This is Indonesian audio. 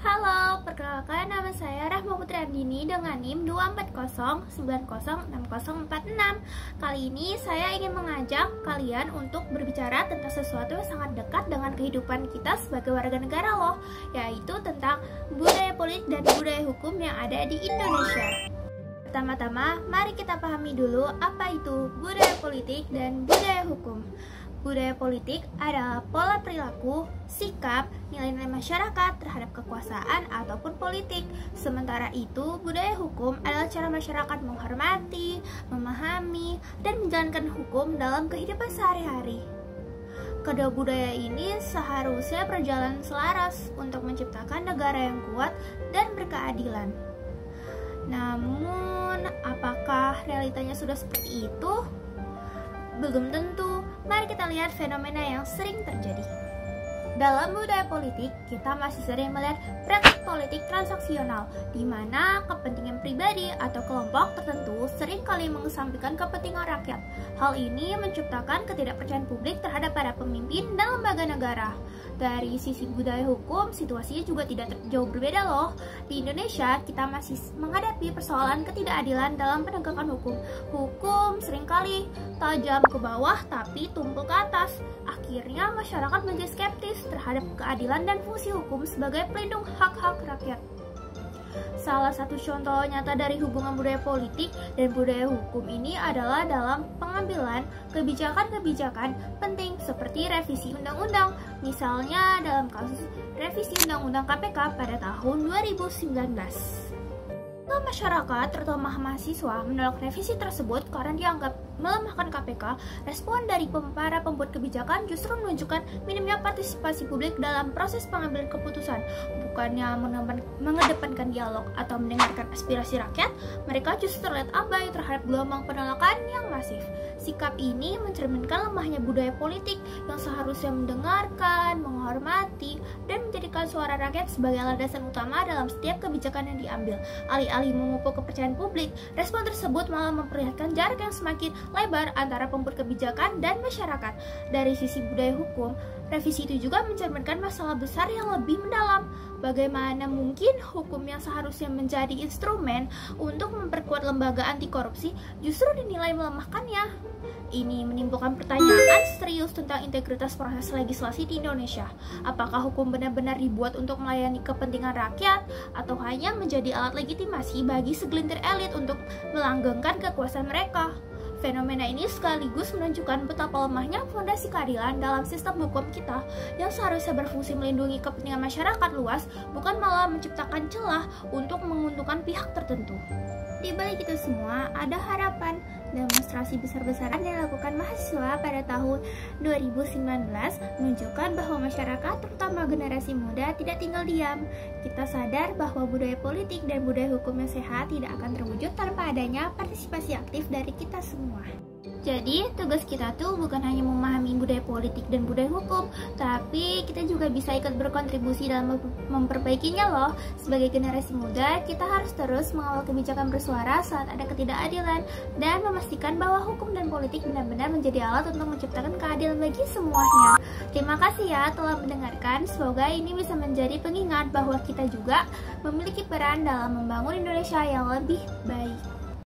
Halo, perkenalkan nama saya Rahma Putri Andini dengan NIM 240906046. Kali ini saya ingin mengajak kalian untuk berbicara tentang sesuatu yang sangat dekat dengan kehidupan kita sebagai warga negara loh, yaitu tentang budaya politik dan budaya hukum yang ada di Indonesia. Pertama-tama, mari kita pahami dulu apa itu budaya politik dan budaya hukum. Budaya politik adalah pola perilaku, sikap, nilai-nilai masyarakat terhadap kekuasaan ataupun politik. Sementara itu, budaya hukum adalah cara masyarakat menghormati, memahami, dan menjalankan hukum dalam kehidupan sehari-hari. Kedua budaya ini seharusnya berjalan selaras untuk menciptakan negara yang kuat dan berkeadilan. Namun, apakah realitanya sudah seperti itu? Belum tentu. Mari kita lihat fenomena yang sering terjadi. Dalam budaya politik, kita masih sering melihat praktik politik transaksional, di mana kepentingan pribadi atau kelompok tertentu seringkali mengesampingkan kepentingan rakyat. Hal ini menciptakan ketidakpercayaan publik terhadap para pemimpin dan lembaga negara. Dari sisi budaya hukum, situasinya juga tidak jauh berbeda loh. Di Indonesia, kita masih menghadapi persoalan ketidakadilan dalam penegakan hukum. Hukum seringkali tajam ke bawah tapi tumpul ke atas. Akhirnya masyarakat menjadi skeptis terhadap keadilan dan fungsi hukum sebagai pelindung hak-hak rakyat. Salah satu contoh nyata dari hubungan budaya politik dan budaya hukum ini adalah dalam pengambilan kebijakan-kebijakan penting seperti revisi undang-undang. Misalnya dalam kasus revisi undang-undang KPK pada tahun 2019. Masyarakat, terutama mahasiswa, menolak revisi tersebut karena dianggap melemahkan KPK. Respon dari para pembuat kebijakan justru menunjukkan minimnya partisipasi publik dalam proses pengambilan keputusan. Bukannya mengedepankan dialog atau mendengarkan aspirasi rakyat, mereka justru terlihat abai terhadap gelombang penolakan yang masif. Sikap ini mencerminkan lemahnya budaya politik yang seharusnya mendengarkan, menghormati, dan menjadikan suara rakyat sebagai landasan utama dalam setiap kebijakan yang diambil. Alih-alih memupuk kepercayaan publik, respon tersebut malah memperlihatkan jarak yang semakin lebar antara pembuat kebijakan dan masyarakat. Dari sisi budaya hukum, revisi itu juga mencerminkan masalah besar yang lebih mendalam. Bagaimana mungkin hukum yang seharusnya menjadi instrumen untuk memperkuat lembaga anti korupsi justru dinilai melemahkannya? Ini menimbulkan pertanyaan serius tentang integritas proses legislasi di Indonesia. Apakah hukum benar-benar dibuat untuk melayani kepentingan rakyat atau hanya menjadi alat legitimasi bagi segelintir elit untuk melanggengkan kekuasaan mereka? Fenomena ini sekaligus menunjukkan betapa lemahnya fondasi keadilan dalam sistem hukum kita yang seharusnya berfungsi melindungi kepentingan masyarakat luas, bukan malah menciptakan celah untuk menguntungkan pihak tertentu. Di balik itu semua, ada harapan. Demonstrasi besar-besaran yang dilakukan mahasiswa pada tahun 2019 menunjukkan bahwa masyarakat, terutama generasi muda, tidak tinggal diam. Kita sadar bahwa budaya politik dan budaya hukum yang sehat tidak akan terwujud tanpa adanya partisipasi aktif dari kita semua. Jadi, tugas kita tuh bukan hanya memahami budaya politik dan budaya hukum, tapi kita juga bisa ikut berkontribusi dalam memperbaikinya loh. Sebagai generasi muda, kita harus terus mengawal kebijakan bersuara saat ada ketidakadilan dan memastikan bahwa hukum dan politik benar-benar menjadi alat untuk menciptakan keadilan bagi semuanya. Terima kasih ya telah mendengarkan. Semoga ini bisa menjadi pengingat bahwa kita juga memiliki peran dalam membangun Indonesia yang lebih baik.